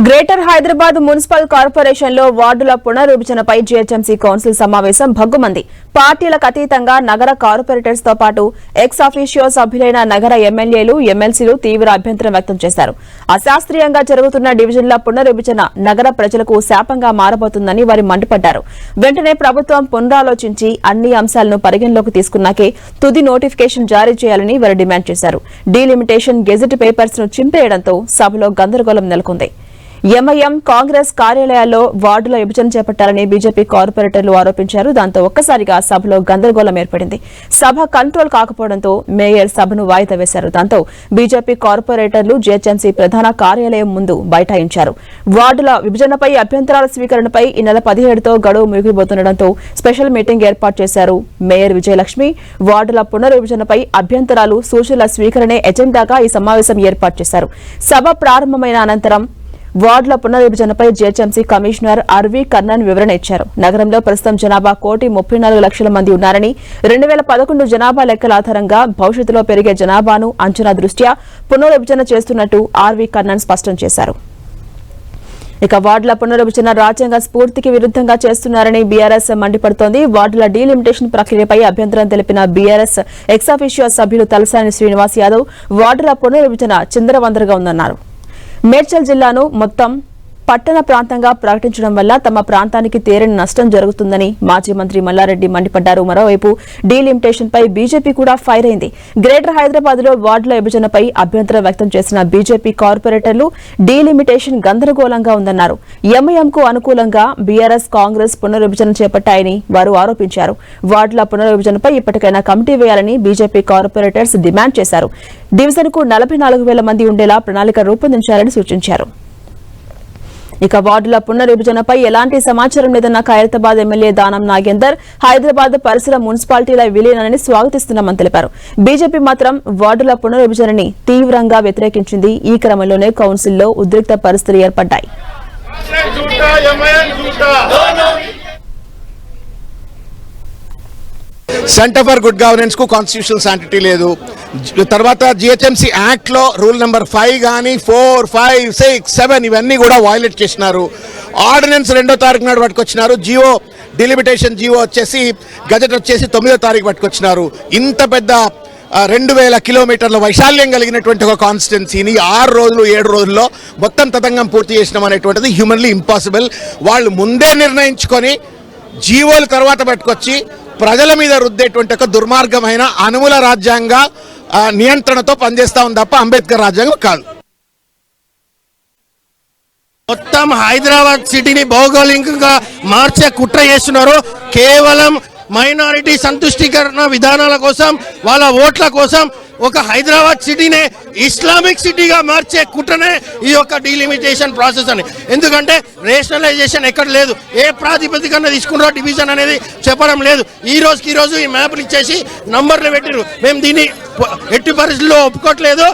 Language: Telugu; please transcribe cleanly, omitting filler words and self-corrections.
గ్రేటర్ హైదరాబాద్ మున్సిపల్ కార్పొరేషన్ లో వార్డుల పునర్విభజనపై జీహెచ్ఎంసీ కౌన్సిల్ సమావేశం భగ్గుమంది. పార్టీలకు అతీతంగా నగర కార్పొరేటర్స్ తో పాటు ఎక్స్ అఫీషియో సభ్యులైన నగర ఎమ్మెల్యేలు, ఎమ్మెల్సీలు తీవ్ర అభ్యంతరం వ్యక్తం చేశారు. అశాస్త్రీయంగా జరుగుతున్న డివిజన్ల పునర్విభజన నగర ప్రజలకు శాపంగా మారబోతుందని వారు మండిపడ్డారు. వెంటనే ప్రభుత్వం పునరాలోచించి అన్ని అంశాలను పరిగణలోకి తీసుకున్నాకే తుది నోటిఫికేషన్ జారీ చేయాలని వారు డిమాండ్ చేశారు. డీలిమిటేషన్ గెజెట్ పేపర్స్ ను చింపేయడంతో సభలో గందరగోళం నెలకొంది. ఎంఐఎం, కాంగ్రెస్ కార్యాలయాల్లో వార్డుల విభజన చేపట్టాలని బీజేపీ కార్పొరేటర్లు ఆరోపించారు. దాంతో ఒక్కసారిగా సభలో గందరగోళం ఏర్పడింది. సభ కంట్రోల్ కాకపోవడంతో మేయర్ సభను వాయిదా వేశారు. దాంతో బీజేపీ కార్పొరేటర్లు జీహెచ్ఎంసీ ప్రధాన కార్యాలయం ముందు బైఠాయించారు. వార్డుల విభజనపై అభ్యంతరాల స్వీకరణపై ఈ నెల 17తో గడువు ముగిపోతుండటంతో స్పెషల్ మీటింగ్ ఏర్పాటు చేశారు. మేయర్ విజయలక్ష్మి వార్డుల పునర్విభజనపై అభ్యంతరాలు, సూచనల స్వీకరణే ఎజెండాగా ఈ సమావేశం ఏర్పాటు చేశారు. సభ ప్రారంభమైన అనంతరం వార్డుల పునర్విభజనపై జీహెచ్ఎంసీ కమిషనర్ ఆర్వీ కర్ణన్ వివరణ ఇచ్చారు. నగరంలో ప్రస్తుతం జనాభా 1,34,00,000 మంది ఉన్నారని, 2011 జనాభా లెక్కల ఆధారంగా భవిష్యత్తులో పెరిగే జనాభాను అంచనా దృష్ట్యా పునర్విభజన చేస్తున్నట్టు ఆర్వీ కర్ణన్ స్పష్టం చేశారు. ఇక వార్డుల పునర్విభజన రాజ్యాంగ స్ఫూర్తికి విరుద్ధంగా చేస్తున్నారని బీఆర్ఎస్ మండిపడుతోంది. వార్డుల డీలిమిటేషన్ ప్రక్రియపై అభ్యంతరం తెలిపిన బీఆర్ఎస్ ఎక్స్ అఫీషియో సభ్యులు తలసాని శ్రీనివాస్ యాదవ్ వార్డుల పునర్విభజన చిందరవందరగా ఉందన్నారు. మేడ్చల్ జిల్లాను మొత్తం పట్టణ ప్రాంతంగా ప్రకటించడం వల్ల తమ ప్రాంతానికి తీరని నష్టం జరుగుతుందని మాజీ మంత్రి మల్లారెడ్డి మండిపడ్డారు. మరోవైపు డీలిమిటేషన్ పై బీజేపీ కూడా ఫైర్ అయింది. గ్రేటర్ హైదరాబాద్ లో వార్డుల విభజనపై అభ్యంతరం వ్యక్తం చేసిన బీజేపీ కార్పొరేటర్లు డీలిమిటేషన్ గందరగోళంగా ఉందన్నారు. ఎంఐఎంకు అనుకూలంగా బీఆర్ఎస్, కాంగ్రెస్ పునర్విభజన చేపట్టాయని వారు ఆరోపించారు. వార్డుల పునర్విభజనపై ఇప్పటికైనా కమిటీ వేయాలని బీజేపీ కార్పొరేటర్స్ డిమాండ్ చేశారు. డివిజన్ కు 44,000 మంది ఉండేలా ప్రణాళిక రూపొందించాలని సూచించారు. ఇక వార్డుల పునర్విభజనపై ఎలాంటి సమాచారం లేదన్న ఖైరతాబాద్ ఎమ్మెల్యే దానం నాగేందర్ హైదరాబాద్ పరిసర మున్సిపాలిటీల విలీనాన్ని స్వాగతిస్తున్నామని తెలిపారు. బీజేపీ మాత్రం వార్డుల పునర్విభజనని తీవ్రంగా వ్యతిరేకించింది. ఈ క్రమంలోనే కౌన్సిల్లో ఉద్రిక్త పరిస్థితులు ఏర్పడ్డాయి. సెంటర్ ఫర్ గుడ్ గవర్నెన్స్ కు కాన్స్టిట్యూషనల్ శాంటిటీ లేదు. తర్వాత జిహెచ్ఎంసీ యాక్ట్ లో రూల్ నెంబర్ 5 కానీ 4, 5, 6, 7 ఇవన్నీ కూడా వయలేట్ చేసినారు. ఆర్డినెన్స్ 2వ తారీఖు నాడు పట్టుకొచ్చినారు. జియో డిలిమిటేషన్ జియో వచ్చేసి గజెట్ వచ్చేసి 9వ తారీఖు పట్టుకొచ్చినారు. ఇంత పెద్ద 2,000 కిలోమీటర్ల వైశాల్యం కలిగినటువంటి ఒక కాన్స్టిట్యున్సీని 6 రోజులు 7 రోజుల్లో మొత్తం తతంగం పూర్తి చేసినాం అనేటువంటిది హ్యూమన్లీ ఇంపాసిబుల్. వాళ్ళు ముందే నిర్ణయించుకొని జీవోల తర్వాత పట్టుకొచ్చి ప్రజల మీద రుద్దేటువంటి ఒక దుర్మార్గమైన అనుమూల రాజ్యాంగ నియంత్రణతో పనిచేస్తా ఉంది తప్ప అంబేద్కర్ రాజ్యాంగం కాదు. మొత్తం హైదరాబాద్ సిటీని భౌగోళికంగా మార్చే కుట్ర చేస్తున్నారు. కేవలం మైనారిటీ సంతుష్టీకరణ విధానాల కోసం, వాళ్ళ ఓట్ల కోసం ఒక హైదరాబాద్ సిటీనే ఇస్లామిక్ సిటీగా మార్చే కుట్రనే ఈ యొక్క డీలిమిటేషన్ ప్రాసెస్ అని. ఎందుకంటే రేషనలైజేషన్ ఎక్కడ లేదు, ఏ ప్రాతిపదికన తీసుకున్నారో డివిజన్ అనేది చెప్పడం లేదు. ఈ రోజు ఈ మ్యాప్లు ఇచ్చేసి నంబర్లు పెట్టిరు. మేము దీన్ని ఎట్టి పరిస్థితుల్లో ఒప్పుకోవట్లేదు.